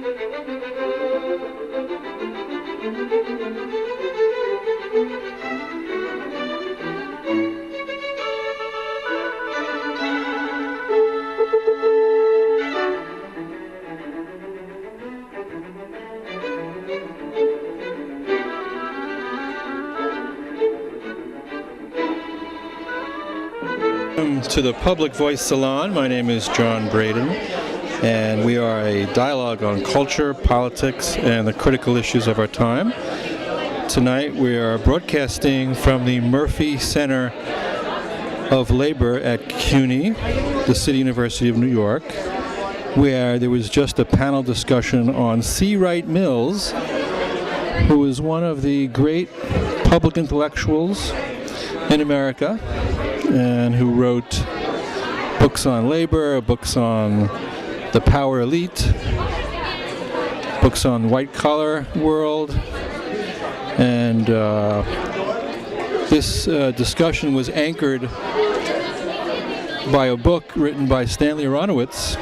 Welcome to the Public Voice Salon. My name is John Bredin, and we are a dialogue on culture, politics, and the critical issues of our time. Tonight we are broadcasting from the Murphy Center of Labor at CUNY, the City University of New York, where there was just a panel discussion on Wright Mills, who is one of the great public intellectuals in America, and who wrote books on labor, books on the power elite, books on the white-collar world. And this discussion was anchored by a book written by Stanley Aronowitz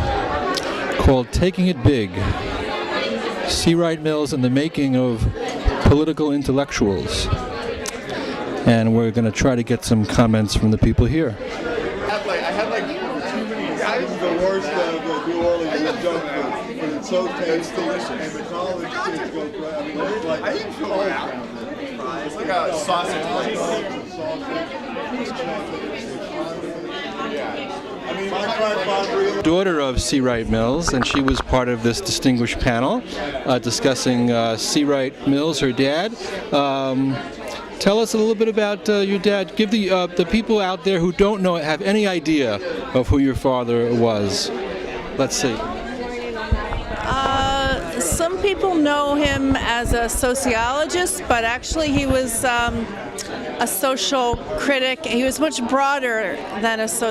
called Taking It Big, Wright Mills and the Making of Political Intellectuals. And we're going to try to get some comments from the people here. I had like too many. This is the worst of New Orleans junk food, but it's so tasty. And the college kids go crazy. I mean, it's like I eat out. It's like a sausage. Daughter of Wright Mills, and she was part of this distinguished panel discussing Wright Mills, her dad. Tell us a little bit about your dad. Give the people out there who don't know, have any idea of who your father was. Let's see. Some people know him as a sociologist, but actually he was a social critic. He was much broader than just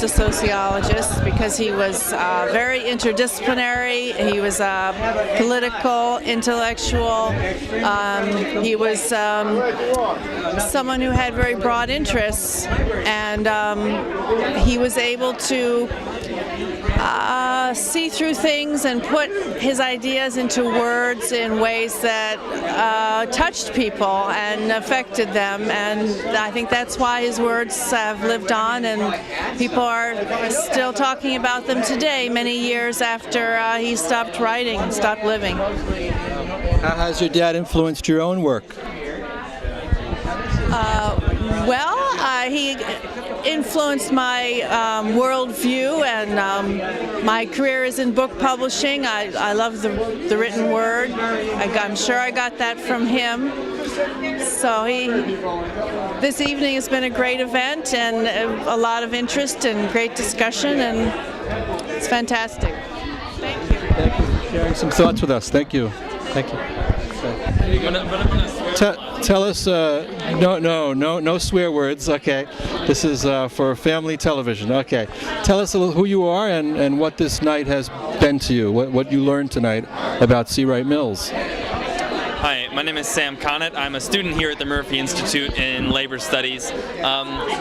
a sociologist, because he was very interdisciplinary. He was a political intellectual. He was someone who had very broad interests, and he was able to see through things and put his ideas into words in ways that touched people and affected them, and I think that's why his words have lived on, and people are still talking about them today, many years after he stopped writing and stopped living. How has your dad influenced your own work? He influenced my worldview, and my career is in book publishing. I love the written word. I'm sure I got that from him. So this evening has been a great event, and a lot of interest and great discussion, and it's fantastic. Thank you. Thank you for sharing some thoughts with us. Thank you. Thank you. Tell us, no swear words, okay. This is for family television, okay. Tell us a little who you are and what this night has been to you, what you learned tonight about Wright Mills. Hi, my name is Sam Connett. I'm a student here at the Murphy Institute in Labor Studies.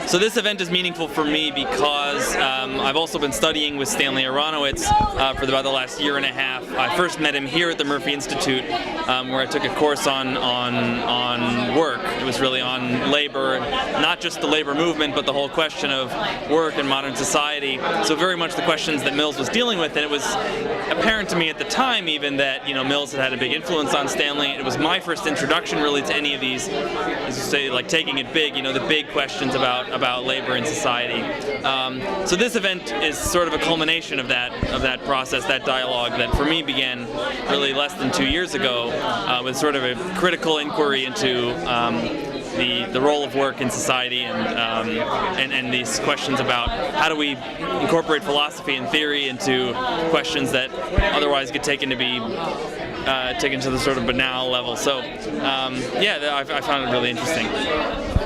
So this event is meaningful for me because I've also been studying with Stanley Aronowitz for about the last year and a half. I first met him here at the Murphy Institute, where I took a course on work. It was really on labor, not just the labor movement, but the whole question of work in modern society. So very much the questions that Mills was dealing with, and it was apparent to me at the time even that Mills had a big influence on Stanley. It was my first introduction really to any of these, as you say, like taking it big, the big questions about labor in society. So this event is sort of a culmination of that process, that dialogue that for me began really less than 2 years ago, with sort of a critical inquiry into the role of work in society, and these questions about how do we incorporate philosophy and theory into questions that otherwise get taken to the sort of banal level. So, I found it really interesting.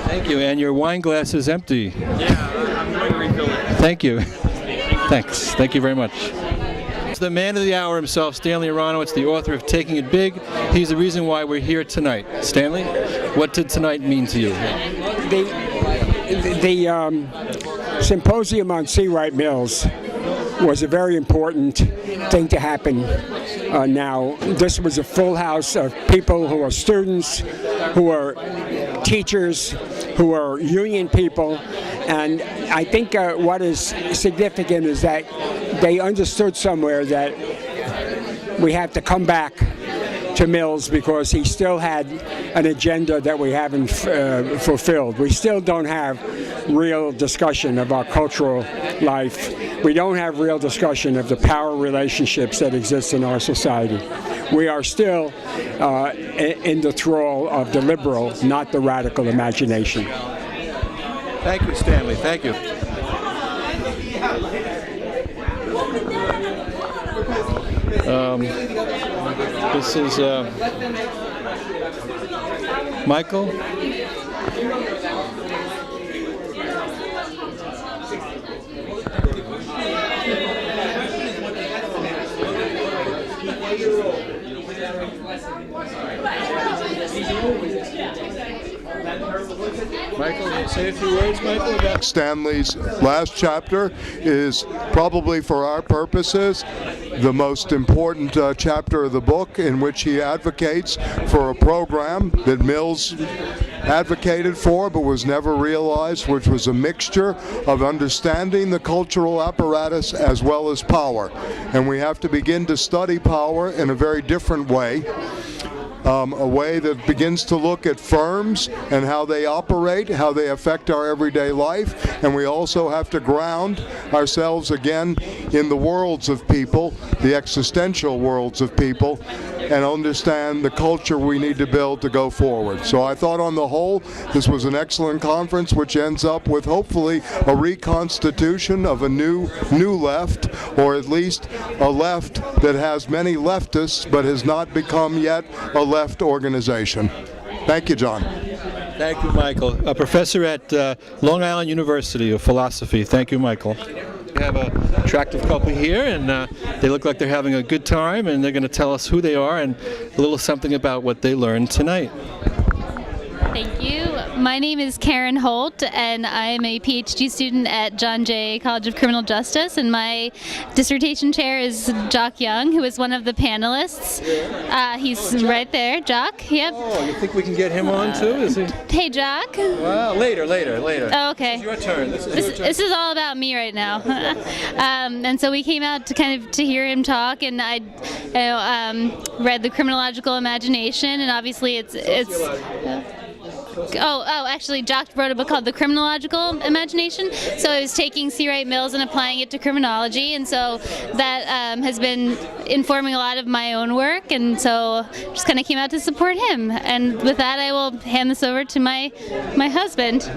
Thank you. And your wine glass is empty. Yeah, I'm going to refill it. Thank you. Thanks. Thank you very much. The man of the hour himself, Stanley Aronowitz, the author of Taking It Big. He's the reason why we're here tonight. Stanley, what did tonight mean to you? The symposium on Wright Mills was a very important thing to happen now. This was a full house of people who are students, who are teachers, who are union people, and I think what is significant is that they understood somewhere that we have to come back to Mills because he still had an agenda that we haven't fulfilled. We still don't have real discussion of our cultural life. We don't have real discussion of the power relationships that exist in our society. We are still in the thrall of the liberal, not the radical imagination. Thank you, Stanley. Thank you. This is Michael. Michael, say a few words, Michael, about Stanley's last chapter is probably, for our purposes, the most important chapter of the book, in which he advocates for a program that Mills advocated for but was never realized, which was a mixture of understanding the cultural apparatus as well as power. And we have to begin to study power in a very different way. A way that begins to look at firms and how they operate, how they affect our everyday life, and we also have to ground ourselves again in the worlds of people, the existential worlds of people, and understand the culture we need to build to go forward. So I thought on the whole this was an excellent conference, which ends up with hopefully a reconstitution of a new left, or at least a left that has many leftists but has not become yet a left organization. Thank you, John. Thank you, Michael. A professor at Long Island University of Philosophy. Thank you, Michael. We have an attractive couple here, and they look like they're having a good time, and they're going to tell us who they are and a little something about what they learned tonight. Thank you. My name is Karen Holt, and I'm a PhD student at John Jay College of Criminal Justice, and my dissertation chair is Jock Young, who is one of the panelists. He's right there, Jock. Yep. Oh, you think we can get him on too? Is he? Hey, Jock. Well, later. Oh, okay. It's your turn. This is all about me right now. And so we came out to kind of to hear him talk, and I read The Criminological Imagination, and obviously it's actually, Jock wrote a book called The Criminological Imagination. So I was taking C. Wright Mills and applying it to criminology, and so that has been informing a lot of my own work, and so just kind of came out to support him. And with that, I will hand this over to my husband.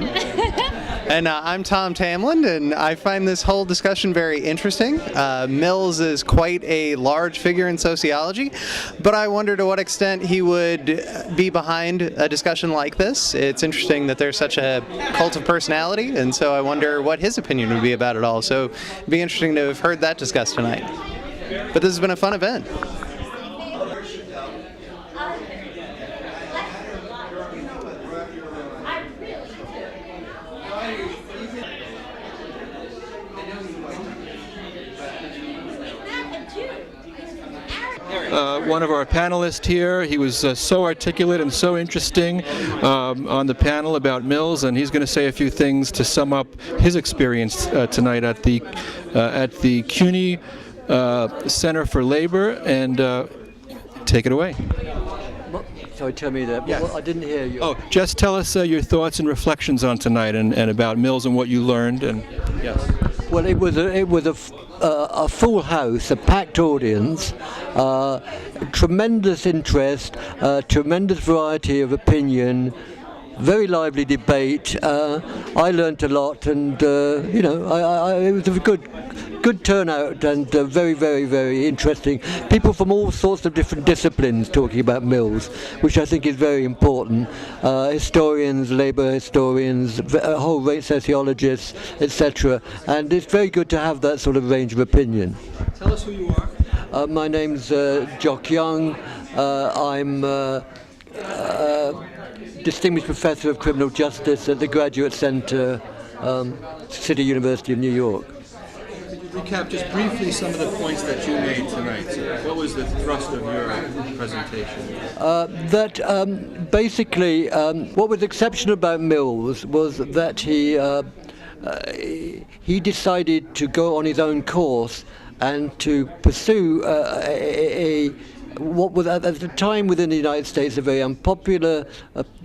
And I'm Tom Tamland, and I find this whole discussion very interesting. Mills is quite a large figure in sociology, but I wonder to what extent he would be behind a discussion like this. It's interesting that there's such a cult of personality, and so I wonder what his opinion would be about it all. So it'd be interesting to have heard that discussed tonight. But this has been a fun event. One of our panelists here, he was so articulate and so interesting on the panel about Mills, and he's going to say a few things to sum up his experience tonight at the CUNY Center for Labor, and take it away. Sorry, tell me that. Yes. Well, I didn't hear you. Oh, just tell us your thoughts and reflections on tonight and about Mills and what you learned. And yes. Well, it was a full house, a packed audience, tremendous interest, tremendous variety of opinion, very lively debate. I learnt a lot, and it was a good turnout, and very, very, very interesting. People from all sorts of different disciplines talking about Mills, which I think is very important. Historians, labour historians, a whole range of sociologists, etc. And it's very good to have that sort of range of opinion. Tell us who you are. My name's Jock Young. I'm Distinguished Professor of Criminal Justice at the Graduate Center, City University of New York. recap just briefly some of the points that you made tonight, sir? What was the thrust of your presentation? Basically, what was exceptional about Mills was that he decided to go on his own course and to pursue what was at the time within the United States a very unpopular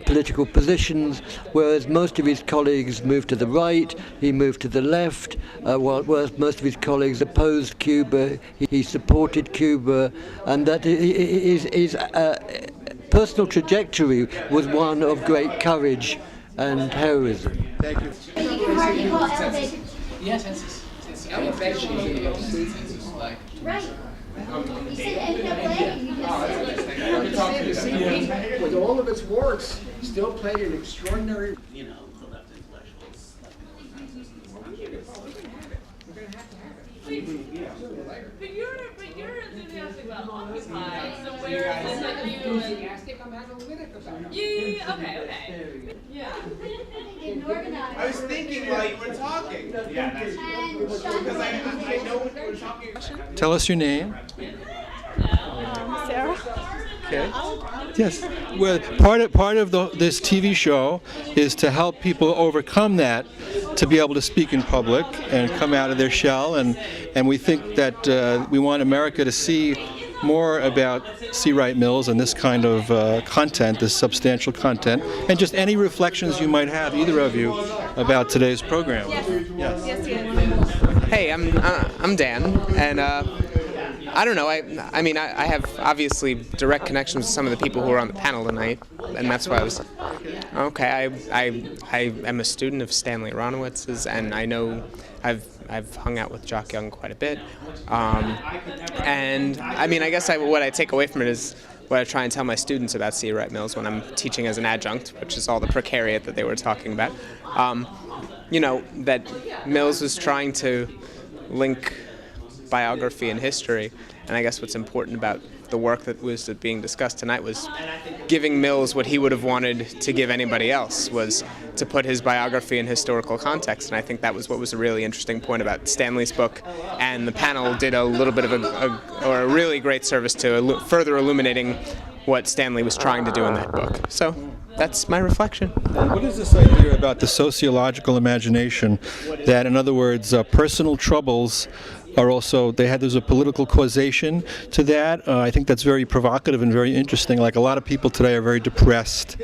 political positions, whereas most of his colleagues moved to the right, he moved to the left, whereas most of his colleagues opposed Cuba, he supported Cuba, and that his personal trajectory was one of great courage and heroism. Thank you. Yes, it's elevation. Right. You said ended up playing. You just said. With all of its warts, still played an extraordinary. Left intellectuals. But you're enthusiastic about Occupy, so where is it you? Enthusiastic, I'm analytic about it. Yeah, okay. Yeah. I was thinking while you were talking. Yeah, that's because I know what you were talking about. Tell us your name. Sarah? Okay. Yes. Well, part of this TV show is to help people overcome that, to be able to speak in public and come out of their shell, and we think that we want America to see more about C. Wright Mills and this kind of content, this substantial content, and just any reflections you might have, either of you, about today's program. Yes. Hey, I'm Dan, and I don't know. I mean, I have obviously direct connections with some of the people who are on the panel tonight, and that's why I was okay. I am a student of Stanley Aronowitz's, and I know I've hung out with Jock Young quite a bit, and I mean, I guess what I take away from it is what I try and tell my students about C. Wright Mills when I'm teaching as an adjunct, which is all the precariat that they were talking about. That Mills was trying to link biography and history, and I guess what's important about the work that was being discussed tonight was giving Mills what he would have wanted to give anybody else, was to put his biography in historical context, and I think that was what was a really interesting point about Stanley's book, and the panel did a little bit of a really great service to further illuminating what Stanley was trying to do in that book. So that's my reflection. And what is this idea about the sociological imagination, that in other words, personal troubles are also, there's a political causation to that? I think that's very provocative and very interesting. Like, a lot of people today are very depressed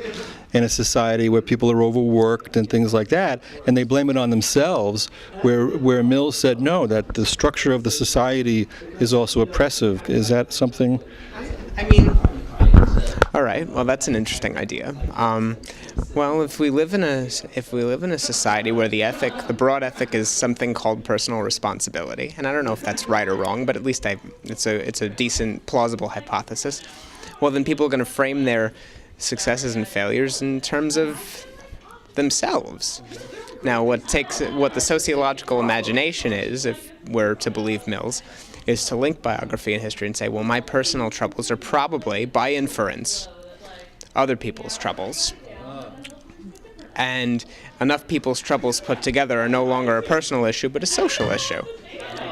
in a society where people are overworked and things like that, and they blame it on themselves, where Mills said no, that the structure of the society is also oppressive. Is that something? I mean, all right. Well, that's an interesting idea. Well, if we live in a society where the broad ethic is something called personal responsibility, and I don't know if that's right or wrong, but at least it's a decent, plausible hypothesis. Well, then people are going to frame their successes and failures in terms of themselves. Now, what the sociological imagination is, if we're to believe Mills, is to link biography and history and say, well, my personal troubles are probably, by inference, other people's troubles. And enough people's troubles put together are no longer a personal issue, but a social issue.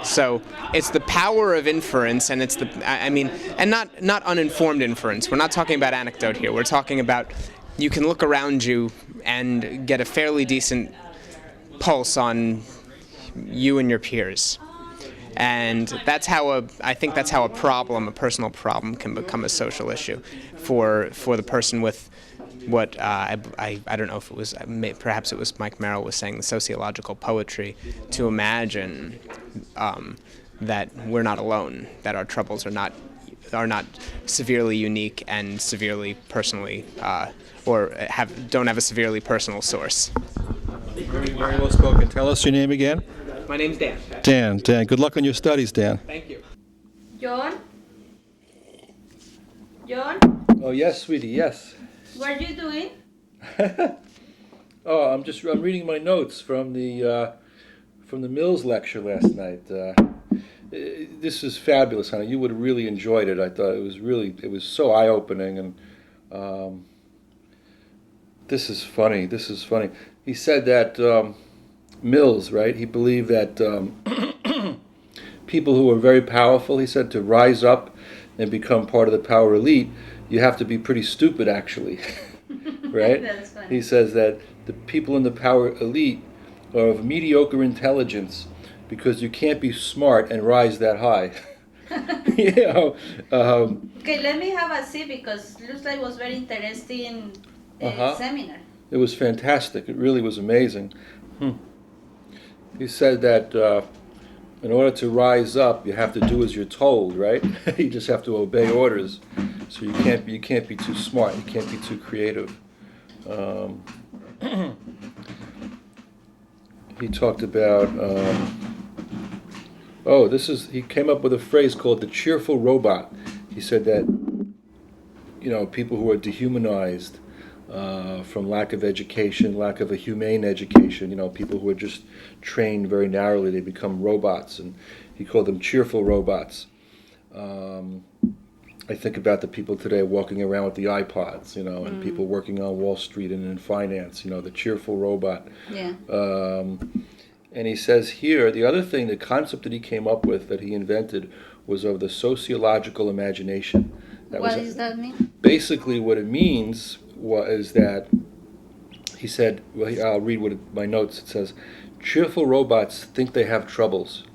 So it's the power of inference, and it's and not uninformed inference. We're not talking about anecdote here. We're talking about, you can look around you and get a fairly decent pulse on you and your peers. And I think that's how a personal problem can become a social issue for the person with what I don't know if it was, perhaps it was Mike Merrill was saying, the sociological poetry, to imagine that we're not alone, that our troubles are not severely unique and severely personally don't have a severely personal source. Very, very well spoken. Tell us your name again. My name's Dan. Dan. Good luck on your studies, Dan. Thank you. John? Oh, yes, sweetie, yes. What are you doing? Oh, I'm reading my notes from the Mills lecture last night. This is fabulous, honey. You would have really enjoyed it. I thought it was so eye-opening, and this is funny. He said that Mills, right? He believed that people who are very powerful, he said, to rise up and become part of the power elite, you have to be pretty stupid, actually. Right? That's funny. He says that the people in the power elite are of mediocre intelligence because you can't be smart and rise that high. You know, Okay, let me have a seat because looks like it was very interesting seminar. it was fantastic. It really was amazing. He said that in order to rise up, you have to do as you're told, right? You just have to obey orders. So you can't be too smart. You can't be too creative. He talked about. He came up with a phrase called the cheerful robot. He said that, you know, people who are dehumanized from lack of education, lack of a humane education, you know, people who are just trained very narrowly, they become robots, and he called them cheerful robots. I think about the people today walking around with the iPods, you know, and people working on Wall Street and in finance, you know, the cheerful robot. Yeah. And he says here, the other thing, the concept that he came up with, that he invented, was of the sociological imagination. What does that mean? Basically, what it means is that, he said, well, I'll read my notes. It says, cheerful robots think they have troubles,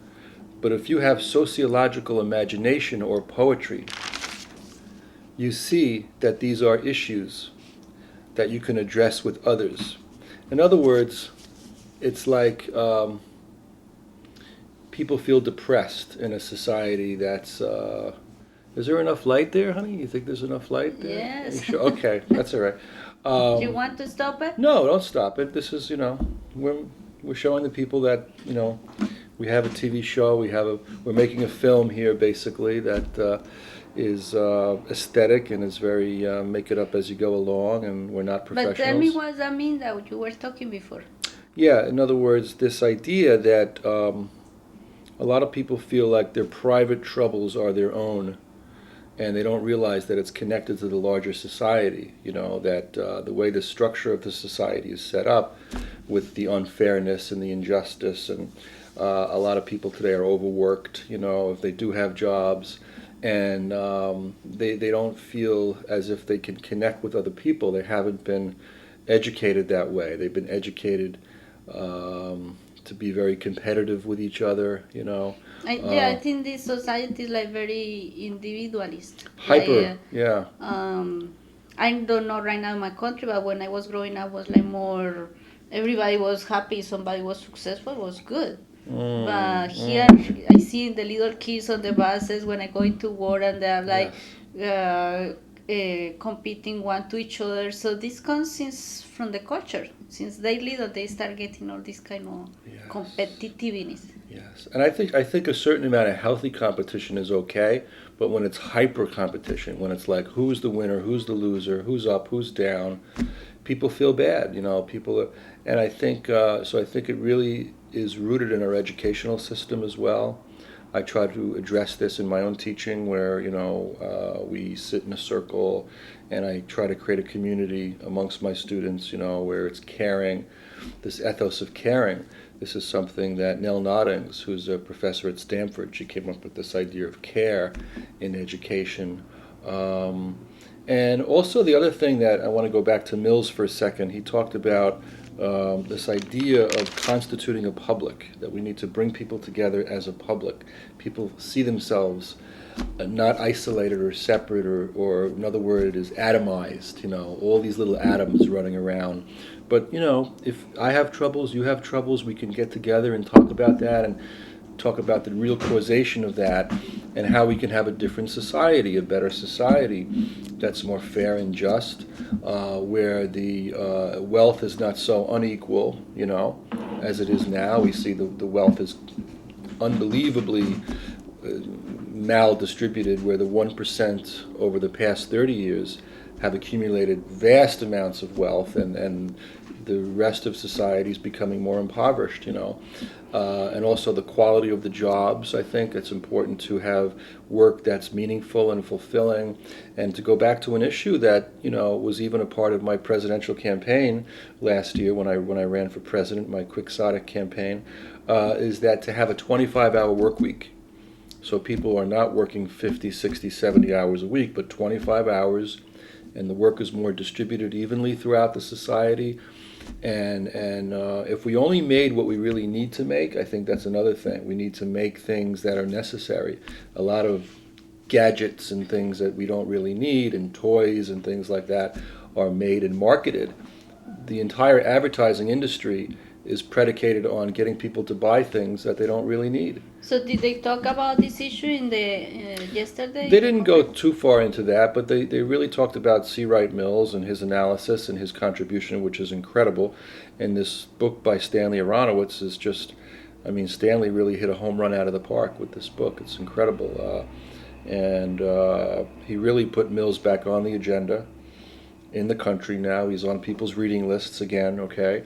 but if you have sociological imagination or poetry, you see that these are issues that you can address with others. In other words, it's like people feel depressed in a society that's... is there enough light there, honey? You think there's enough light there? Yes. You sure? Okay, that's all right. Do you want to stop it? No, don't stop it. This is, you know, we're showing the people that, you know, we have a TV show, we're making a film here, basically, that is aesthetic and is very make it up as you go along, and we're not professionals. But tell me what that means that you were talking before. Yeah, in other words, this idea that a lot of people feel like their private troubles are their own, and they don't realize that it's connected to the larger society, you know, that the way the structure of the society is set up with the unfairness and the injustice, and a lot of people today are overworked, you know, if they do have jobs, and they don't feel as if they can connect with other people. They haven't been educated that way. They've been educated to be very competitive with each other, you know. I think this society is like very individualist. Hyper, like, yeah. I don't know right now in my country, but when I was growing up, was like more. Everybody was happy. Somebody was successful. Was good. But here, I see the little kids on the buses when I go into work, and they're like competing one to each other. So this comes since from the culture. Since they little, they start getting all this kind of competitiveness. Yes, and I think a certain amount of healthy competition is okay, but when it's hyper competition, when it's like who's the winner, who's the loser, who's up, who's down, people feel bad. You know, and I think so. I think it really is rooted in our educational system as well. I try to address this in my own teaching, where, you know, we sit in a circle, and I try to create a community amongst my students, you know, where it's caring, this ethos of caring. This is something that Nell Noddings, who's a professor at Stanford, she came up with this idea of care in education. And also the other thing that I want to go back to Mills for a second, he talked about this idea of constituting a public, that we need to bring people together as a public. People see themselves not isolated or separate, or another word is atomized, you know, all these little atoms running around. But, you know, if I have troubles, you have troubles, we can get together and talk about that, and talk about the real causation of that, and how we can have a different society, a better society that's more fair and just, where the wealth is not so unequal, you know, as it is now. We see the wealth is unbelievably mal-distributed, where the 1% over the past 30 years have accumulated vast amounts of wealth, and the rest of society is becoming more impoverished, you know. And also the quality of the jobs. I think it's important to have work that's meaningful and fulfilling. And to go back to an issue that, you know, was even a part of my presidential campaign last year when I ran for president, my quixotic campaign, is that to have a 25-hour work week. So people are not working 50, 60, 70 hours a week, but 25 hours, and the work is more distributed evenly throughout the society. And if we only made what we really need to make, I think that's another thing. We need to make things that are necessary. A lot of gadgets and things that we don't really need, and toys and things like that, are made and marketed. The entire advertising industry is predicated on getting people to buy things that they don't really need. So did they talk about this issue in the yesterday? They didn't go too far into that, but they really talked about C. Wright Mills and his analysis and his contribution, which is incredible. And this book by Stanley Aronowitz is just, I mean, Stanley really hit a home run out of the park with this book. It's incredible. And he really put Mills back on the agenda in the country now. He's on people's reading lists again, okay?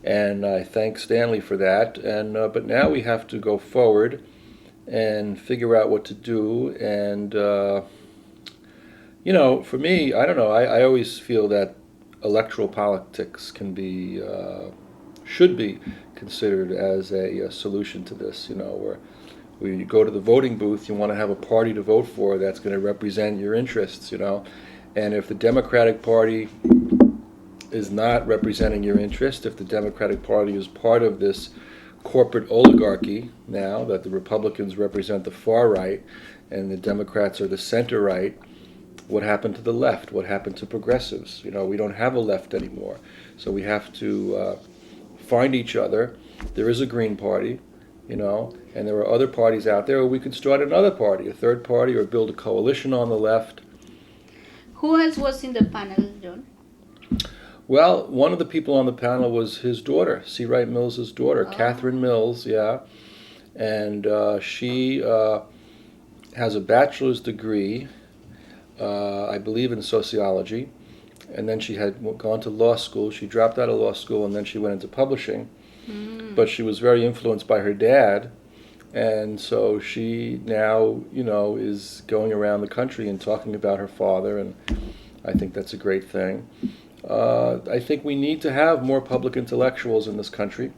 And I thank Stanley for that. And but now we have to go forward and figure out what to do. And, you know, for me, I don't know, I always feel that electoral politics can be, should be considered as a solution to this, you know, where you go to the voting booth, you want to have a party to vote for that's going to represent your interests, you know. And if the Democratic Party is not representing your interest, if the Democratic Party is part of this corporate oligarchy now, that the Republicans represent the far right and the Democrats are the center right, what happened to the left? What happened to progressives? You know, we don't have a left anymore. So we have to find each other. There is a Green Party, you know, and there are other parties out there, or we could start another party, a third party, or build a coalition on the left. Who else was in the panel, John? Well, one of the people on the panel was his daughter, C. Wright Mills' daughter, Catherine Mills, yeah. And she has a bachelor's degree, I believe in sociology. And then she had gone to law school. She dropped out of law school and then she went into publishing. But she was very influenced by her dad. And so she now, you know, is going around the country and talking about her father, and I think that's a great thing. I think we need to have more public intellectuals in this country.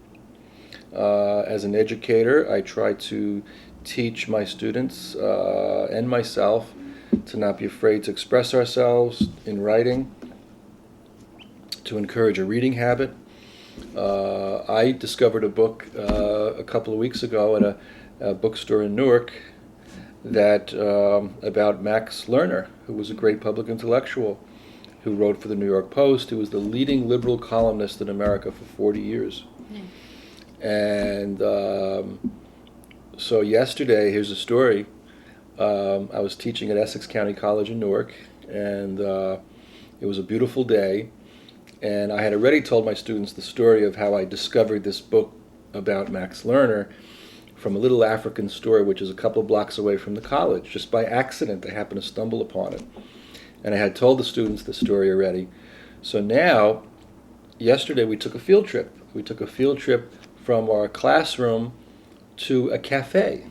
As an educator, I try to teach my students and myself to not be afraid to express ourselves in writing, to encourage a reading habit. I discovered a book a couple of weeks ago at a bookstore in Newark that about Max Lerner, who was a great public intellectual, who wrote for the New York Post, who was the leading liberal columnist in America for 40 years. And so yesterday, here's a story. I was teaching at Essex County College in Newark, and it was a beautiful day. And I had already told my students the story of how I discovered this book about Max Lerner from a little African store which is a couple of blocks away from the college. Just by accident, I happened to stumble upon it. And I had told the students the story already. So now, yesterday we took a field trip. We took a field trip from our classroom to a cafe,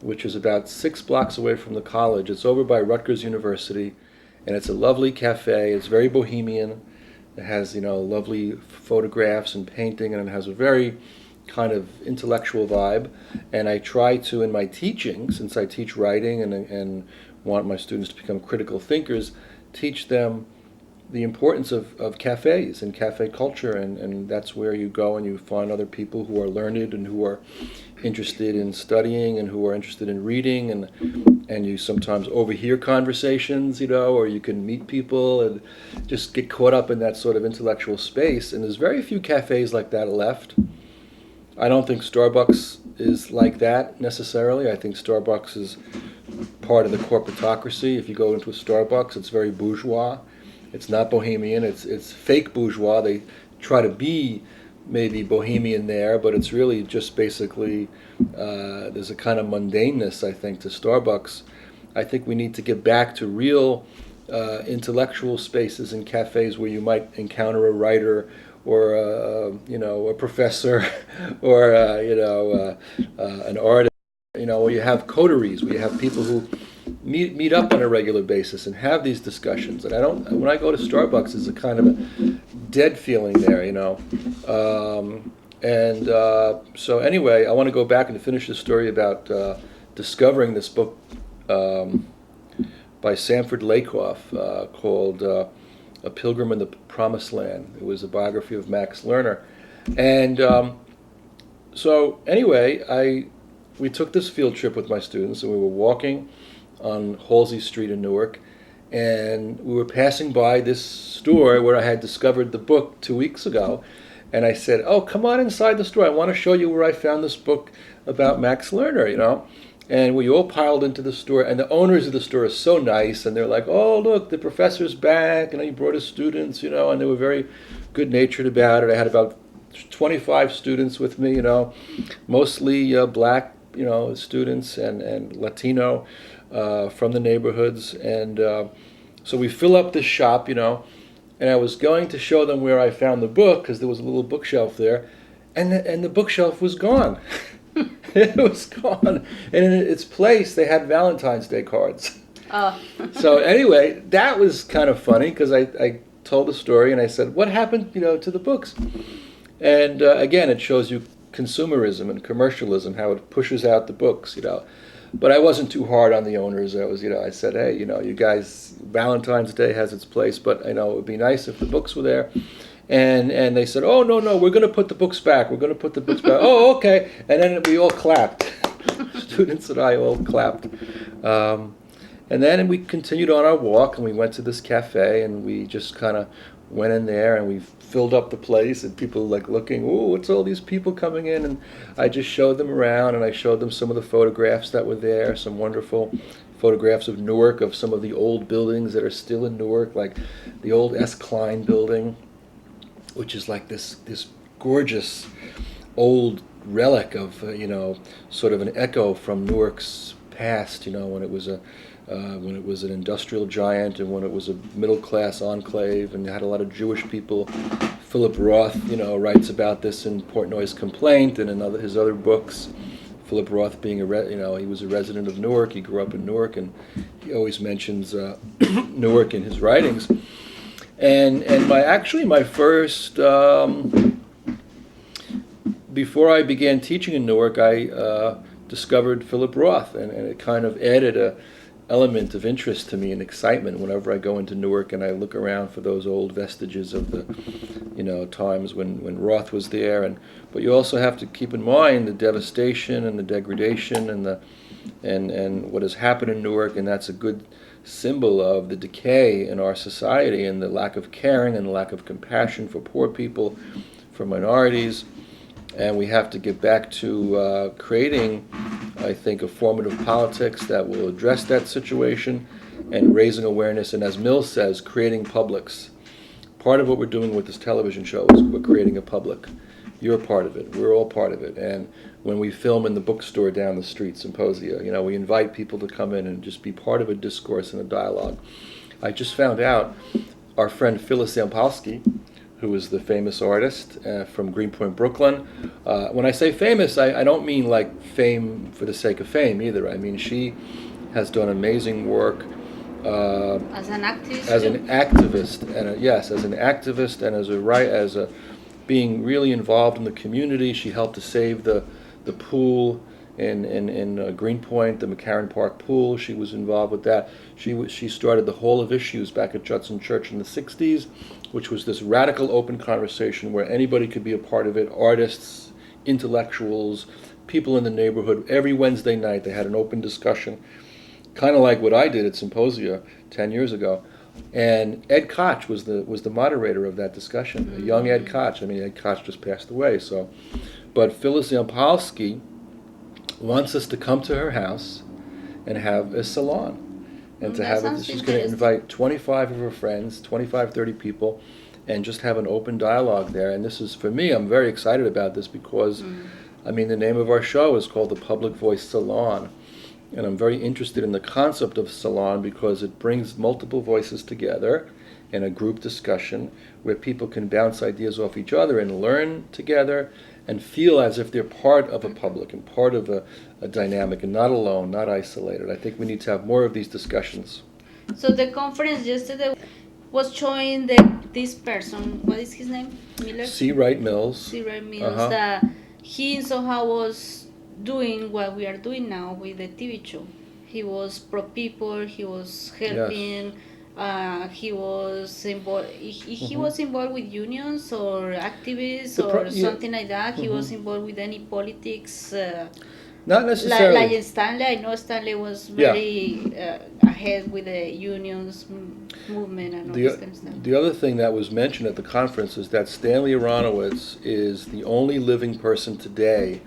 which is about 6 blocks away from the college. It's over by Rutgers University, and it's a lovely cafe. It's very bohemian. It has, you know, lovely photographs and painting, and it has a very kind of intellectual vibe. And I try to, in my teaching, since I teach writing and want my students to become critical thinkers, teach them the importance of cafes and cafe culture, and that's where you go and you find other people who are learned and who are interested in studying and who are interested in reading, and you sometimes overhear conversations, you know, or you can meet people and just get caught up in that sort of intellectual space. And there's very few cafes like that left. I don't think Starbucks is like that necessarily. I think Starbucks is part of the corporatocracy. If you go into a Starbucks, it's very bourgeois. It's not bohemian. It's fake bourgeois. They try to be maybe bohemian there, but it's really just basically there's a kind of mundaneness, I think, to Starbucks. I think we need to get back to real intellectual spaces and cafes where you might encounter a writer or a professor or an artist. Where you have coteries, where you have people who meet up on a regular basis and have these discussions. And when I go to Starbucks, there's a kind of a dead feeling there, you know. So anyway, I want to go back and finish the story about discovering this book by Sanford Lakoff called A Pilgrim in the Promised Land. It was a biography of Max Lerner. And so anyway, we took this field trip with my students, and we were walking on Halsey Street in Newark, and we were passing by this store where I had discovered the book 2 weeks ago. And I said, oh, come on inside the store. I want to show you where I found this book about Max Lerner, you know. And we all piled into the store, and the owners of the store are so nice, and they're like, oh, look, the professor's back, and he brought his students, you know, and they were very good-natured about it. I had about 25 students with me, you know, mostly black, you know, students and Latino from the neighborhoods. And so we fill up this shop, you know, and I was going to show them where I found the book, because there was a little bookshelf there, and the bookshelf was gone. It was gone. And in its place, they had Valentine's Day cards. Oh. So anyway, that was kind of funny, because I told the story, and I said, what happened, you know, to the books? And again, it shows you consumerism and commercialism, how it pushes out the books, you know. But I wasn't too hard on the owners. I said, hey, you know, you guys, Valentine's Day has its place, but I know it would be nice if the books were there. And they said, oh, no, we're going to put the books back. We're going to put the books back. Oh, okay. And then we all clapped. Students and I all clapped. And then we continued on our walk, and we went to this cafe, and we just kind of went in there, and we filled up the place, and people like looking, oh, what's all these people coming in? And I just showed them around, and I showed them some of the photographs that were there, some wonderful photographs of Newark, of some of the old buildings that are still in Newark, like the old S. Klein building, which is like this gorgeous old relic of, you know, sort of an echo from Newark's past, you know, when it was an industrial giant, and when it was a middle-class enclave, and had a lot of Jewish people. Philip Roth, you know, writes about this in Portnoy's Complaint and in his other books. Philip Roth being he was a resident of Newark. He grew up in Newark, and he always mentions Newark in his writings. And my first, before I began teaching in Newark, I discovered Philip Roth, and it kind of added a element of interest to me and excitement whenever I go into Newark and I look around for those old vestiges of the, you know, times when Roth was there. But you also have to keep in mind the devastation and the degradation and what has happened in Newark, and that's a good symbol of the decay in our society and the lack of caring and the lack of compassion for poor people, for minorities. And we have to get back to creating, I think, a formative politics that will address that situation and raising awareness. And as Mills says, creating publics. Part of what we're doing with this television show is we're creating a public. You're a part of it. We're all part of it. And when we film in the bookstore down the street, Symposia, you know, we invite people to come in and just be part of a discourse and a dialogue. I just found out our friend Phyllis Zampolsky, who is the famous artist from Greenpoint, Brooklyn. When I say famous, I don't mean like fame for the sake of fame either. I mean, she has done amazing work as an activist. As an activist, and as a being really involved in the community. She helped to save the pool in Greenpoint, the McCarran Park pool. She was involved with that. She started the Hall of Issues back at Judson Church in the 60s, which was this radical open conversation where anybody could be a part of it, artists, intellectuals, people in the neighborhood. Every Wednesday night they had an open discussion, kind of like what I did at Symposia 10 years ago. And Ed Koch was the moderator of that discussion, a young Ed Koch. I mean, Ed Koch just passed away. But Phyllis Zampolsky wants us to come to her house and have a salon. And to have it, she's going to invite 25 of her friends, 25, 30 people, and just have an open dialogue there. And this is, for me, I'm very excited about this because, I mean, the name of our show is called The Public Voice Salon. And I'm very interested in the concept of salon because it brings multiple voices together in a group discussion where people can bounce ideas off each other and learn together and feel as if they're part of a public and part of a dynamic and not alone, not isolated. I think we need to have more of these discussions. So the conference yesterday was showing this person, what is his name? Miller? C. Wright Mills. C. Wright Mills, that he somehow was doing what we are doing now with the TV show. He was pro people. He was helping. He was involved. He was involved with unions or activists or something like that. He was involved with any politics. Not necessarily. Like in Stanley, I know Stanley was very ahead with the unions movement and all this kind of stuff. The other thing that was mentioned at the conference is that Stanley Aronowitz is the only living person today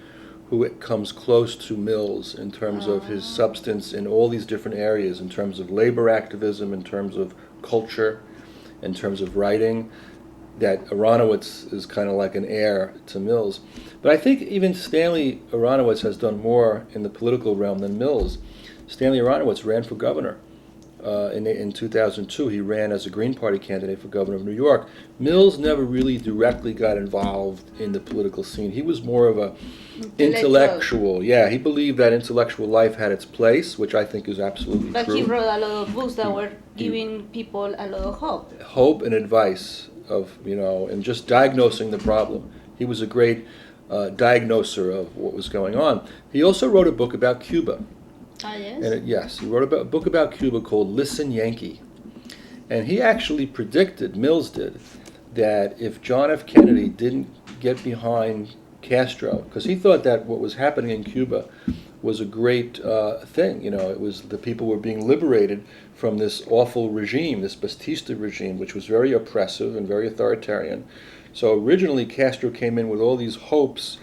who comes close to Mills in terms of his substance in all these different areas, in terms of labor activism, in terms of culture, in terms of writing, that Aronowitz is kind of like an heir to Mills. But I think even Stanley Aronowitz has done more in the political realm than Mills. Stanley Aronowitz ran for governor. In 2002, he ran as a Green Party candidate for governor of New York. Mills never really directly got involved in the political scene. He was more of a intellectual. Yeah, he believed that intellectual life had its place, which I think is absolutely but true. He wrote a lot of books that were giving people a lot of hope. Hope and advice of, and just diagnosing the problem. He was a great diagnoser of what was going on. He also wrote a book about Cuba. Ah, yes? And he wrote a book about Cuba called Listen Yankee. And he actually predicted, Mills did, that if John F. Kennedy didn't get behind Castro, because he thought that what was happening in Cuba was a great thing. It was the people were being liberated from this awful regime, this Batista regime, which was very oppressive and very authoritarian. So originally Castro came in with all these hopes,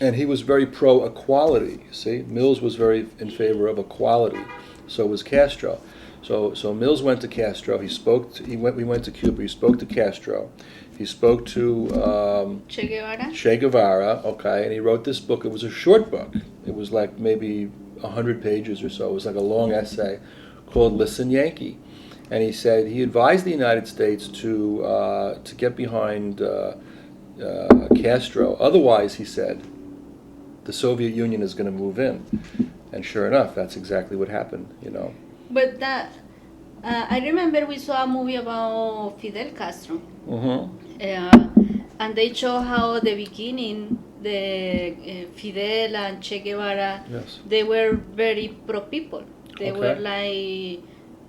and he was very pro-equality. See, Mills was very in favor of equality. So was Castro. So Mills went to Castro. We went to Cuba. He spoke to Castro. He spoke to Che Guevara. Okay, and he wrote this book. It was a short book. It was like maybe 100 pages or so. It was like a long essay called "Listen, Yankee." And he said he advised the United States to get behind Castro. Otherwise, he said, the Soviet Union is going to move in. And sure enough, that's exactly what happened, But that, I remember we saw a movie about Fidel Castro. And they show how at the beginning, the Fidel and Che Guevara, they were very pro people. They were like,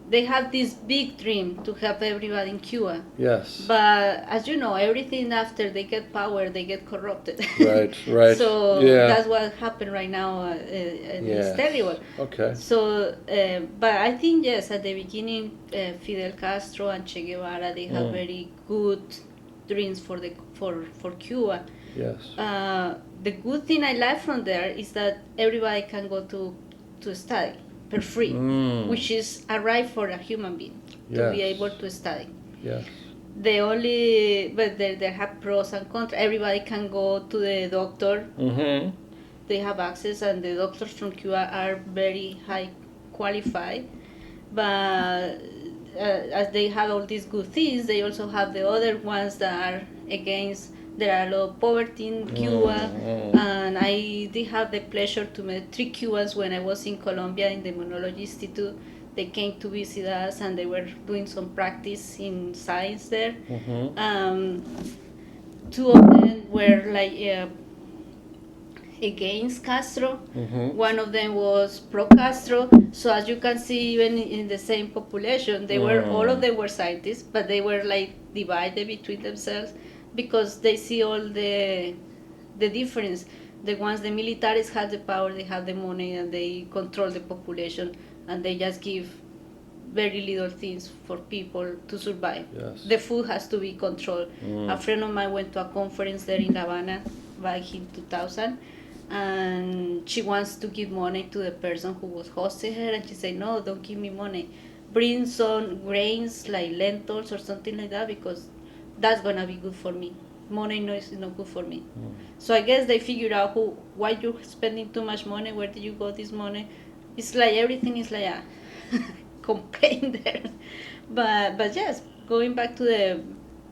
they had this big dream to help everybody in Cuba. Yes. But as you know, everything after they get power, they get corrupted. Right. So that's what happened right now, and it's terrible. Okay. So, but I think yes, at the beginning, Fidel Castro and Che Guevara, they have very good dreams for Cuba. Yes. The good thing I like from there is that everybody can go to study for free, which is a right for a human being to be able to study. Yes. But they have pros and cons. Everybody can go to the doctor. They have access, and the doctors from Cuba are very high qualified. But as they have all these good things, they also have the other ones that are against. There are a lot of poverty in Cuba, and I did have the pleasure to meet 3 Cubans when I was in Colombia in the Immunology Institute. They came to visit us, and they were doing some practice in science there. 2 of them were like against Castro. One of them was pro-Castro. So as you can see, even in the same population, they were all of them were scientists, but they were like divided between themselves, because they see all the difference. The militaries have the power, they have the money, and they control the population, and they just give very little things for people to survive. Yes. The food has to be controlled. A friend of mine went to a conference there in Havana back in 2000, and she wants to give money to the person who was hosting her, and she said, no, don't give me money. Bring some grains like lentils or something like that, because that's gonna be good for me. Money is not good for me. So I guess they figured out why you're spending too much money, where did you got this money? It's like everything is like a complaint there. But yes, going back to the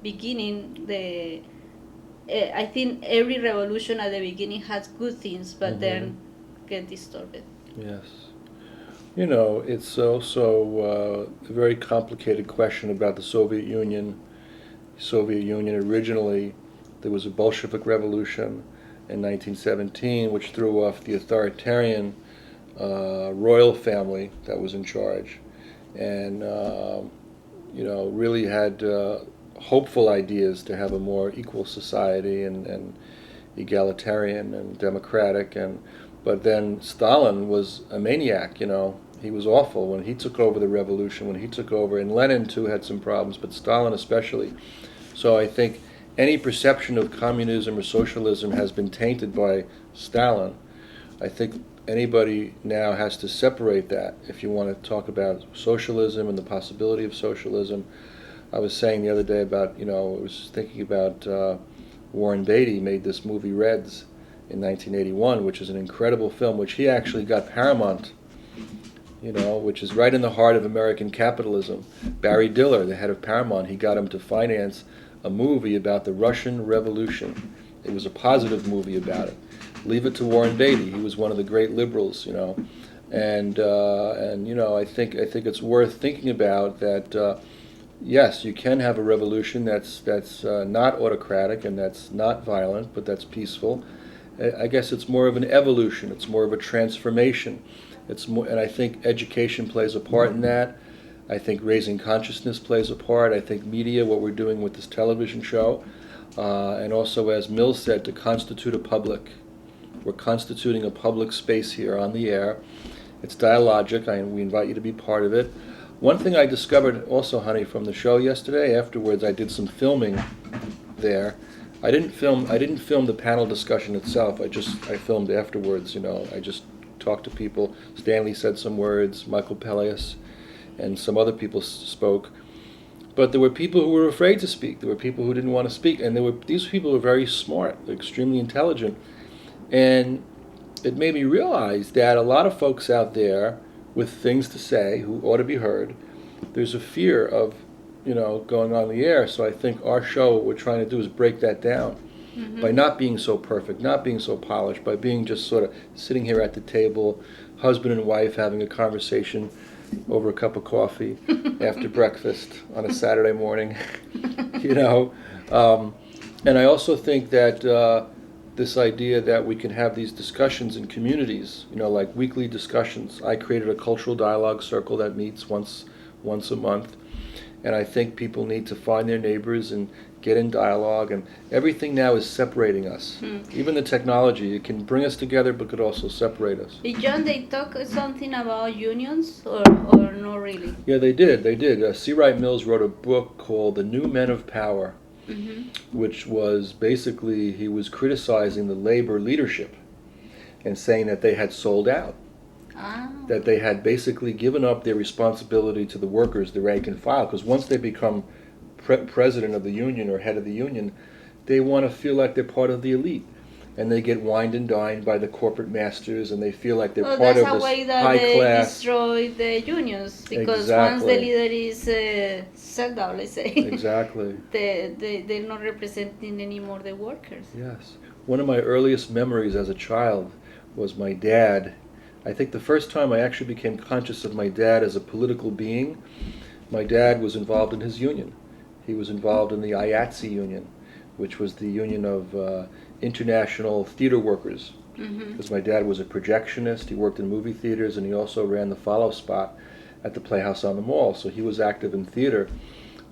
beginning, I think every revolution at the beginning has good things, but then get distorted. Yes. It's also a very complicated question about the Soviet Union. Originally, there was a Bolshevik revolution, in 1917, which threw off the authoritarian royal family that was in charge, and really had hopeful ideas to have a more equal society and egalitarian and democratic. But then Stalin was a maniac. He was awful when he took over the revolution, when he took over, and Lenin too had some problems, but Stalin especially. So I think any perception of communism or socialism has been tainted by Stalin. I think anybody now has to separate that if you want to talk about socialism and the possibility of socialism. I was saying the other day about, I was thinking about Warren Beatty made this movie Reds in 1981, which is an incredible film, which he actually got Paramount, which is right in the heart of American capitalism. Barry Diller, the head of Paramount, he got him to finance a movie about the Russian Revolution. It was a positive movie about it. Leave it to Warren Beatty. He was one of the great liberals, and I think it's worth thinking about that. Yes, you can have a revolution that's not autocratic and that's not violent, but that's peaceful. I guess it's more of an evolution. It's more of a transformation. And I think education plays a part in that. I think raising consciousness plays a part. I think media, what we're doing with this television show, and also, as Mills said, to constitute a public. We're constituting a public space here on the air. It's dialogic. We invite you to be part of it. One thing I discovered also, honey, from the show yesterday, afterwards I did some filming there. I didn't film the panel discussion itself. I filmed afterwards, I just talked to people. Stanley said some words, Michael Peleus, and some other people spoke. But there were people who were afraid to speak. There were people who didn't want to speak, and these people were very smart, extremely intelligent. And it made me realize that a lot of folks out there with things to say who ought to be heard, there's a fear of, going on the air. So I think our show, what we're trying to do is break that down by not being so perfect, not being so polished, by being just sort of sitting here at the table, husband and wife having a conversation over a cup of coffee after breakfast on a Saturday morning, And I also think that this idea that we can have these discussions in communities, like weekly discussions. I created a cultural dialogue circle that meets once a month, and I think people need to find their neighbors and get in dialogue, and everything now is separating us. Even the technology, it can bring us together but could also separate us. John, they talk something about unions or not really? Yeah, they did. C. Wright Mills wrote a book called The New Men of Power, which was basically, he was criticizing the labor leadership and saying that they had sold out, that they had basically given up their responsibility to the workers, the rank and file, because once they become president of the union or head of the union, they want to feel like they're part of the elite, and they get wined and dined by the corporate masters, and they feel like they're part of this high class. That's a way that they destroy the unions, because once the leader is set down, let's say, exactly, they're not representing anymore the workers. Yes. One of my earliest memories as a child was my dad. I think the first time I actually became conscious of my dad as a political being, my dad was involved in his union. He was involved in the IATSE union, which was the union of international theater workers. Because my dad was a projectionist, he worked in movie theaters, and he also ran the follow spot at the Playhouse on the Mall, so he was active in theater.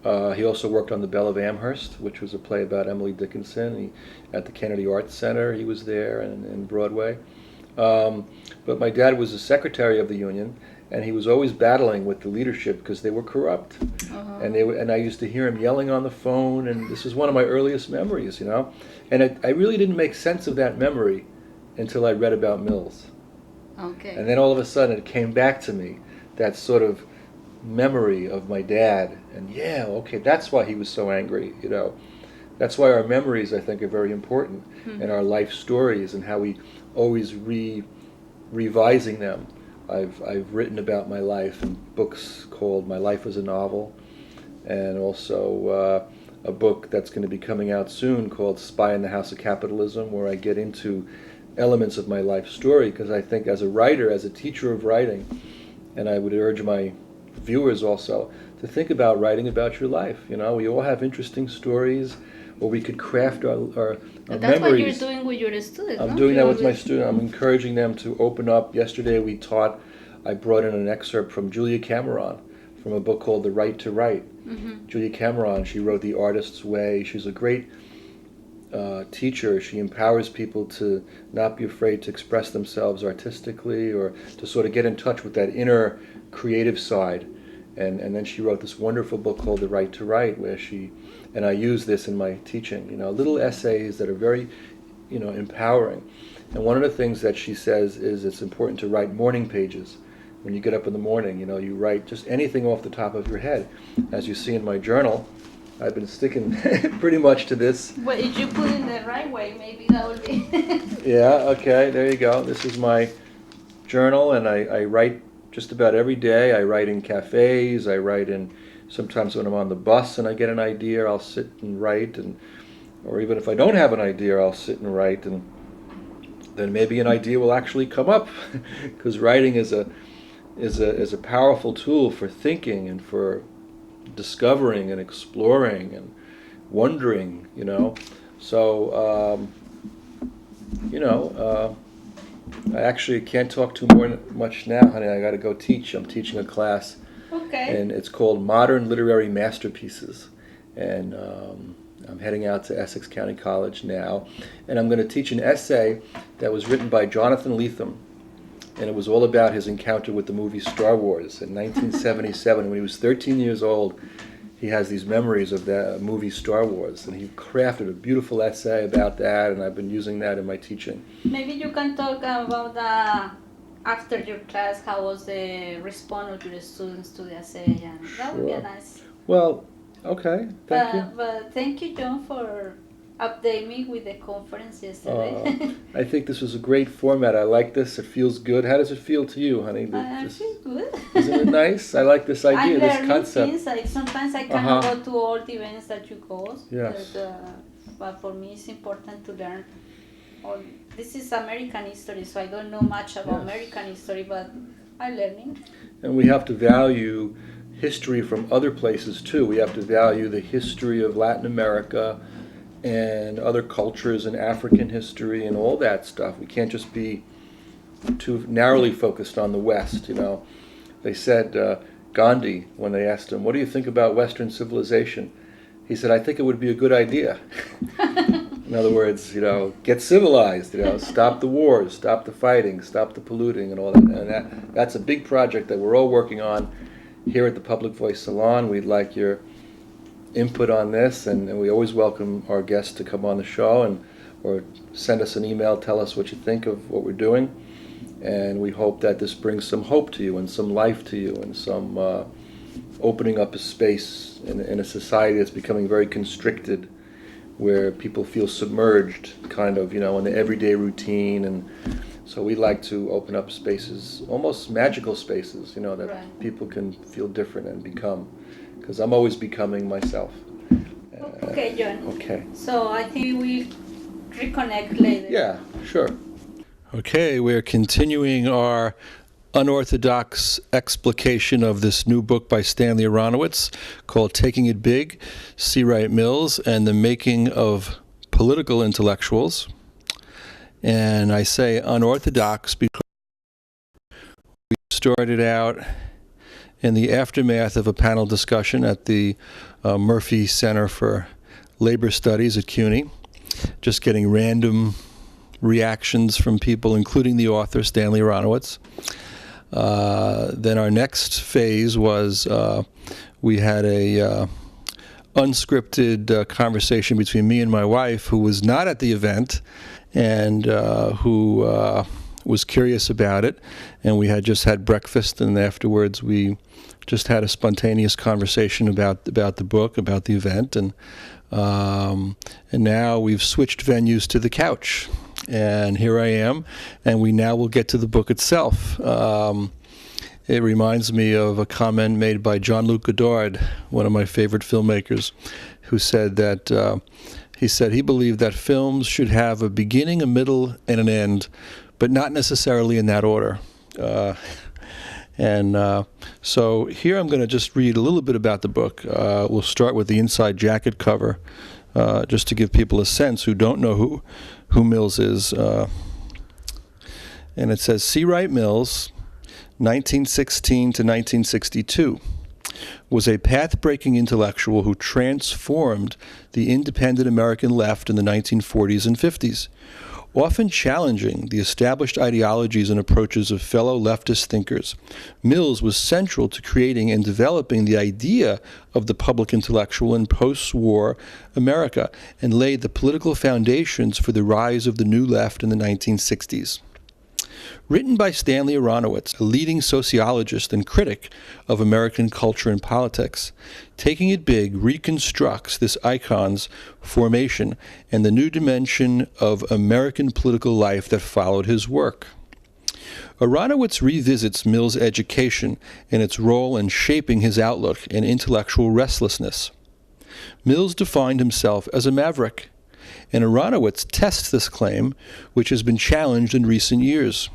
He also worked on The Belle of Amherst, which was a play about Emily Dickinson. At the Kennedy Arts Center, he was there, and Broadway. But my dad was the secretary of the union, and he was always battling with the leadership because they were corrupt. And I used to hear him yelling on the phone, and this is one of my earliest memories, And I really didn't make sense of that memory until I read about Mills. Okay. And then all of a sudden it came back to me, that sort of memory of my dad. And that's why he was so angry, That's why our memories, I think, are very important, and our life stories, and how we always revising them. I've written about my life in books called My Life as a Novel, and also a book that's going to be coming out soon called Spy in the House of Capitalism, where I get into elements of my life story, because I think as a writer, as a teacher of writing, and I would urge my viewers also to think about writing about your life. You know, we all have interesting stories, or we could craft our That's memories. what you're doing with your students. I'm no? doing that You with my always- students. I'm encouraging them to open up. Yesterday I brought in an excerpt from Julia Cameron from a book called The Right to Write. Julia Cameron, she wrote The Artist's Way. She's a great teacher. She empowers people to not be afraid to express themselves artistically, or to sort of get in touch with that inner creative side. And then she wrote this wonderful book called The Right to Write, where and I use this in my teaching, little essays that are very, empowering. And one of the things that she says is it's important to write morning pages. When you get up in the morning, you write just anything off the top of your head. As you see in my journal, I've been sticking pretty much to this. Well, if you put it in the right way, maybe that would be. Yeah, okay, there you go. This is my journal, and I write just about every day. I write in cafes, I write sometimes when I'm on the bus and I get an idea, I'll sit and write, or even if I don't have an idea, I'll sit and write, and then maybe an idea will actually come up, because writing is a powerful tool for thinking and for discovering and exploring and wondering, So, I actually can't talk too much now, honey. I got to go teach. I'm teaching a class, Okay. and it's called Modern Literary Masterpieces. And I'm heading out to Essex County College now, and I'm going to teach an essay that was written by Jonathan Lethem. And it was all about his encounter with the movie Star Wars in 1977. When he was 13 years old, he has these memories of the movie Star Wars, and he crafted a beautiful essay about that, and I've been using that in my teaching. Maybe you can talk about after your class, how was the response of your students to the essay, and that would be Sure. nice. Well, okay, thank you. But thank you, John, for updating me with the conference yesterday. I think this was a great format. I like this. It feels good. How does it feel to you, honey? I feel good. Isn't it nice? I like this idea, I'm this learning concept. things. Sometimes I cannot Uh-huh. go to all the events that you go. Yes. But for me, it's important to learn. This is American history, so I don't know much about Yes. American history, but I'm learning. And we have to value history from other places too. We have to value the history of Latin America and other cultures and African history and all that stuff. We can't just be too narrowly focused on the West, They said, Gandhi, when they asked him, what do you think about Western civilization? He said, I think it would be a good idea. In other words, get civilized, stop the wars, stop the fighting, stop the polluting and all that. And that's a big project that we're all working on here at the Public Voice Salon. We'd like your input on this, and we always welcome our guests to come on the show or send us an email, tell us what you think of what we're doing. And we hope that this brings some hope to you and some life to you and some opening up a space in a society that's becoming very constricted, where people feel submerged kind of, in the everyday routine. And so we like to open up spaces, almost magical spaces, that Right. people can feel different and become. Because I'm always becoming myself. Okay, John. Okay. So I think we reconnect later. Yeah, sure. Okay, we're continuing our unorthodox explication of this new book by Stanley Aronowitz called Taking It Big, See Wright Mills and the Making of Political Intellectuals. And I say unorthodox because we started out in the aftermath of a panel discussion at the Murphy Center for Labor Studies at CUNY, just getting random reactions from people, including the author, Stanley Aronowitz. Then our next phase was we had a unscripted conversation between me and my wife, who was not at the event and who was curious about it. And we had just had breakfast, and afterwards we just had a spontaneous conversation about the book, about the event, and now we've switched venues to the couch. And here I am, and we now will get to the book itself. It reminds me of a comment made by Jean-Luc Godard, one of my favorite filmmakers, who said that he believed that films should have a beginning, a middle, and an end, but not necessarily in that order. And so here I'm going to just read a little bit about the book. We'll start with the inside jacket cover, just to give people a sense who don't know who Mills is. And it says, C. Wright Mills, 1916 to 1962, was a path-breaking intellectual who transformed the independent American left in the 1940s and 50s, often challenging the established ideologies and approaches of fellow leftist thinkers. Mills was central to creating and developing the idea of the public intellectual in post-war America and laid the political foundations for the rise of the new left in the 1960s. Written by Stanley Aronowitz, a leading sociologist and critic of American culture and politics, Taking It Big reconstructs this icon's formation and the new dimension of American political life that followed his work. Aronowitz revisits Mills' education and its role in shaping his outlook and intellectual restlessness. Mills defined himself as a maverick, and Aronowitz tests this claim, which has been challenged in recent years,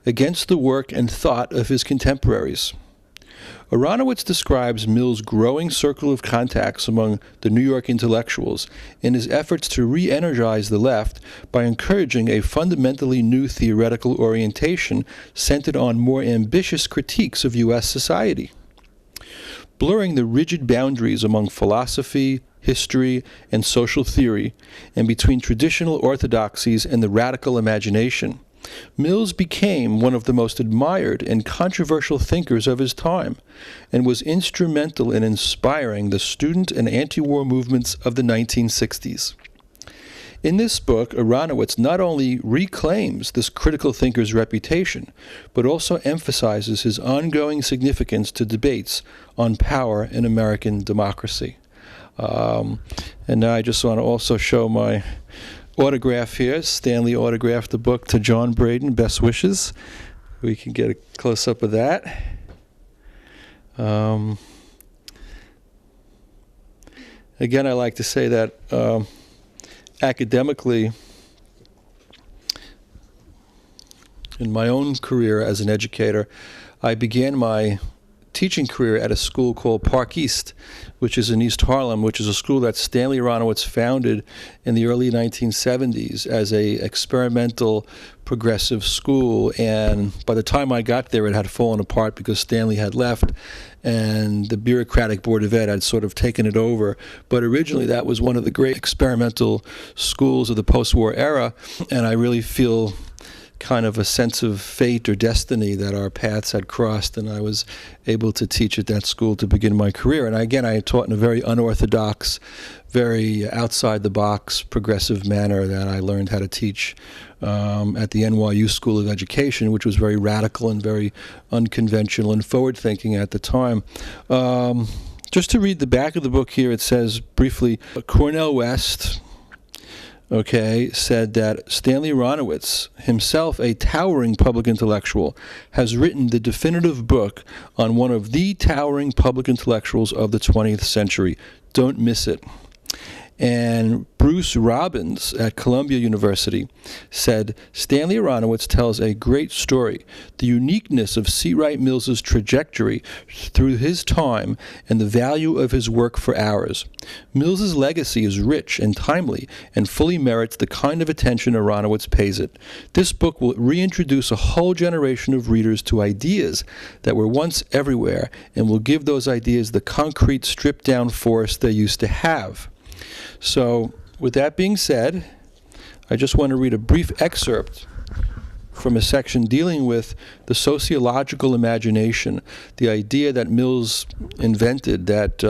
against the work and thought of his contemporaries. Aronowitz describes Mills' growing circle of contacts among the New York intellectuals in his efforts to re-energize the left by encouraging a fundamentally new theoretical orientation centered on more ambitious critiques of U.S. society. Blurring the rigid boundaries among philosophy, history, and social theory, and between traditional orthodoxies and the radical imagination, Mills became one of the most admired and controversial thinkers of his time, and was instrumental in inspiring the student and anti-war movements of the 1960s. In this book, Aronowitz not only reclaims this critical thinker's reputation, but also emphasizes his ongoing significance to debates on power in American democracy. And now I just want to also show my autograph here. Stanley autographed the book to John Bredin. Best wishes. We can get a close-up of that. Again, I like to say that academically, in my own career as an educator, I began my teaching career at a school called Park East, which is in East Harlem, which is a school that Stanley Aronowitz founded in the early 1970s as a experimental progressive school. And by the time I got there, it had fallen apart because Stanley had left and the bureaucratic board of ed had sort of taken it over. But originally that was one of the great experimental schools of the post-war era, and I really feel kind of a sense of fate or destiny that our paths had crossed, and I was able to teach at that school to begin my career. And again, I taught in a very unorthodox, very outside-the-box, progressive manner that I learned how to teach at the NYU School of Education, which was very radical and very unconventional and forward-thinking at the time. Just to read the back of the book here, it says briefly, Cornel West, said that Stanley Aronowitz, himself a towering public intellectual, has written the definitive book on one of the towering public intellectuals of the 20th century. Don't miss it. And Bruce Robbins at Columbia University said, Stanley Aronowitz tells a great story. The uniqueness of C. Wright Mills' trajectory through his time and the value of his work for ours. Mills' legacy is rich and timely and fully merits the kind of attention Aronowitz pays it. This book will reintroduce a whole generation of readers to ideas that were once everywhere and will give those ideas the concrete, stripped-down force they used to have. So, with that being said, I just want to read a brief excerpt from a section dealing with the sociological imagination, the idea that Mills invented that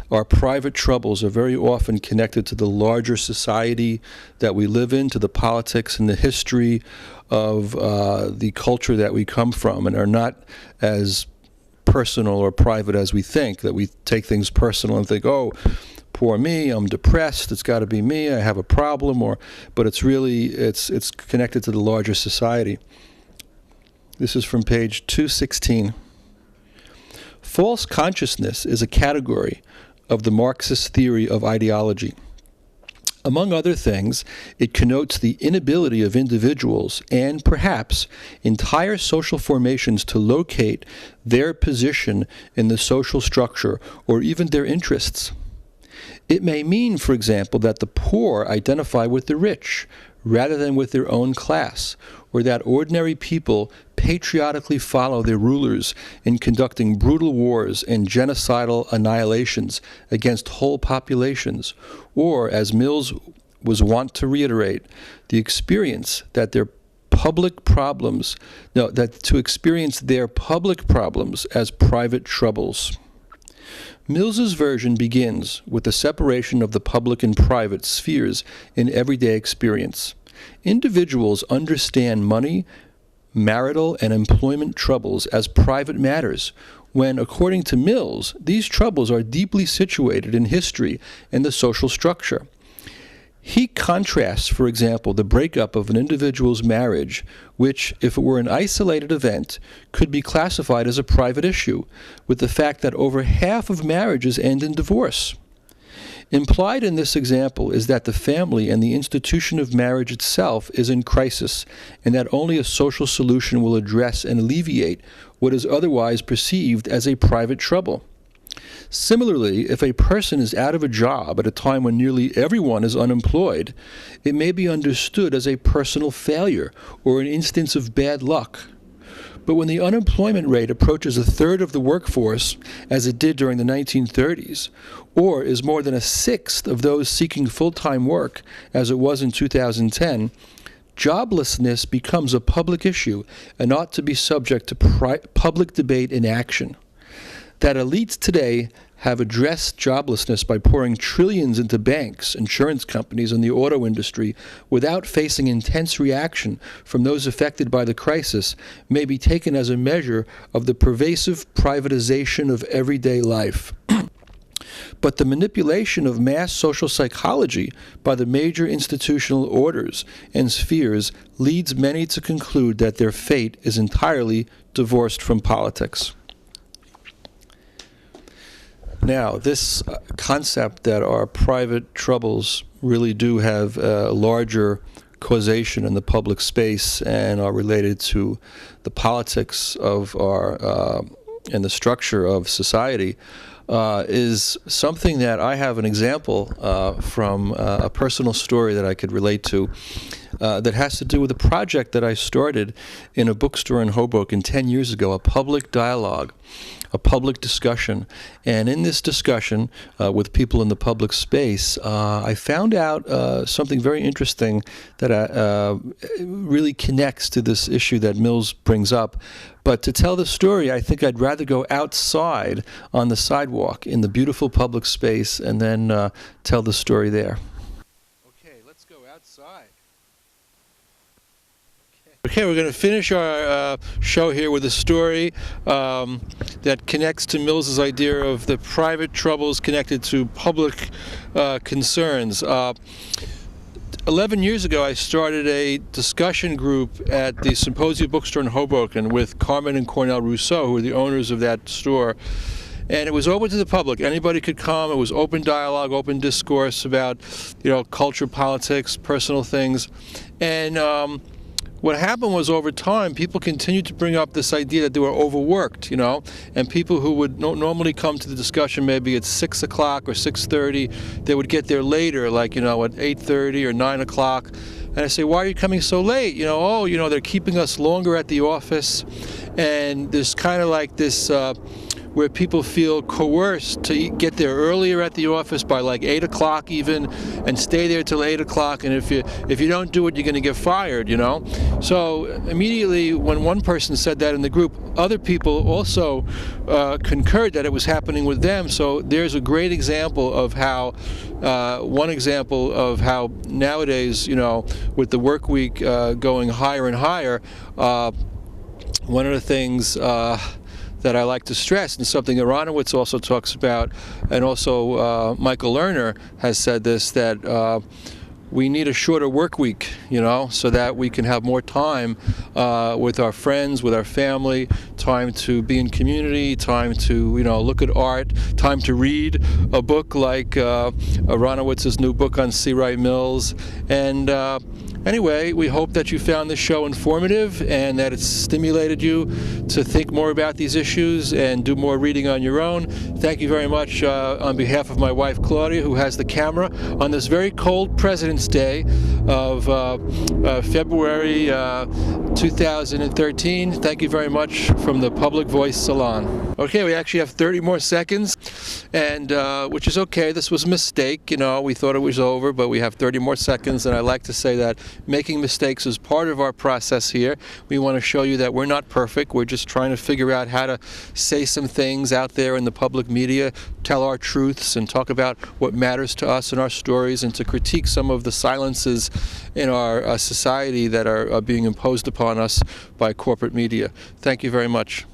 our private troubles are very often connected to the larger society that we live in, to the politics and the history of the culture that we come from, and are not as personal or private as we think, that we take things personal and think, oh, poor me, I'm depressed, it's got to be me, I have a problem, but it's really, it's connected to the larger society. This is from page 216. False consciousness is a category of the Marxist theory of ideology. Among other things, it connotes the inability of individuals and perhaps entire social formations to locate their position in the social structure or even their interests. It may mean, for example, that the poor identify with the rich rather than with their own class, or that ordinary people patriotically follow their rulers in conducting brutal wars and genocidal annihilations against whole populations, or, as Mills was wont to reiterate, the experience that their public problems, to experience their public problems as private troubles. Mills's version begins with the separation of the public and private spheres in everyday experience. Individuals understand money, marital, and employment troubles as private matters, when, according to Mills, these troubles are deeply situated in history and the social structure. He contrasts, for example, the breakup of an individual's marriage, which, if it were an isolated event, could be classified as a private issue, with the fact that over half of marriages end in divorce. Implied in this example is that the family and the institution of marriage itself is in crisis, and that only a social solution will address and alleviate what is otherwise perceived as a private trouble. Similarly, if a person is out of a job at a time when nearly everyone is unemployed, it may be understood as a personal failure or an instance of bad luck. But when the unemployment rate approaches a third of the workforce, as it did during the 1930s, or is more than a sixth of those seeking full-time work, as it was in 2010, joblessness becomes a public issue and ought to be subject to public debate and action. That elites today have addressed joblessness by pouring trillions into banks, insurance companies, and the auto industry without facing intense reaction from those affected by the crisis may be taken as a measure of the pervasive privatization of everyday life. But the manipulation of mass social psychology by the major institutional orders and spheres leads many to conclude that their fate is entirely divorced from politics. Now, this concept that our private troubles really do have a larger causation in the public space and are related to the politics of our and the structure of society is something that I have an example from a personal story that I could relate to that has to do with a project that I started in a bookstore in Hoboken 10 years ago, a public dialogue, a public discussion. And in this discussion with people in the public space, I found out something very interesting that really connects to this issue that Mills brings up. But to tell the story, I think I'd rather go outside on the sidewalk in the beautiful public space and then tell the story there. Okay, let's go outside. Okay, we're going to finish our show here with a story that connects to Mills's idea of the private troubles connected to public concerns. 11 years ago, I started a discussion group at the Symposia bookstore in Hoboken with Carmen and Cornell Rousseau, who are the owners of that store. And it was open to the public. Anybody could come. It was open dialogue, open discourse about, culture, politics, personal things. And what happened was, over time, people continued to bring up this idea that they were overworked, and people who would normally come to the discussion maybe at 6 o'clock or 6:30, they would get there later, like, at 8:30 or 9 o'clock. And I say, why are you coming so late? They're keeping us longer at the office. And there's kind of like this where people feel coerced to get there earlier at the office by like 8 o'clock even, and stay there till 8 o'clock, and if you don't do it, you're going to get fired, So immediately when one person said that in the group, other people also concurred that it was happening with them. So there's a great example of how, one example of how nowadays, with the work week going higher and higher, one of the things that I like to stress, and something Aronowitz also talks about, and also Michael Lerner has said this, that we need a shorter work week, so that we can have more time with our friends, with our family, time to be in community, time to, look at art, time to read a book like Aronowitz's new book on C. Wright Mills. And anyway, we hope that you found this show informative and that it's stimulated you to think more about these issues and do more reading on your own. Thank you very much on behalf of my wife Claudia, who has the camera, on this very cold President's Day of February 2013. Thank you very much from the Public Voice Salon. Okay, we actually have 30 more seconds, and which is okay. This was a mistake. We thought it was over, but we have 30 more seconds, and I like to say that making mistakes is part of our process here. We want to show you that we're not perfect. We're just trying to figure out how to say some things out there in the public media, tell our truths, and talk about what matters to us in our stories, and to critique some of the silences in our society that are being imposed upon us by corporate media. Thank you very much.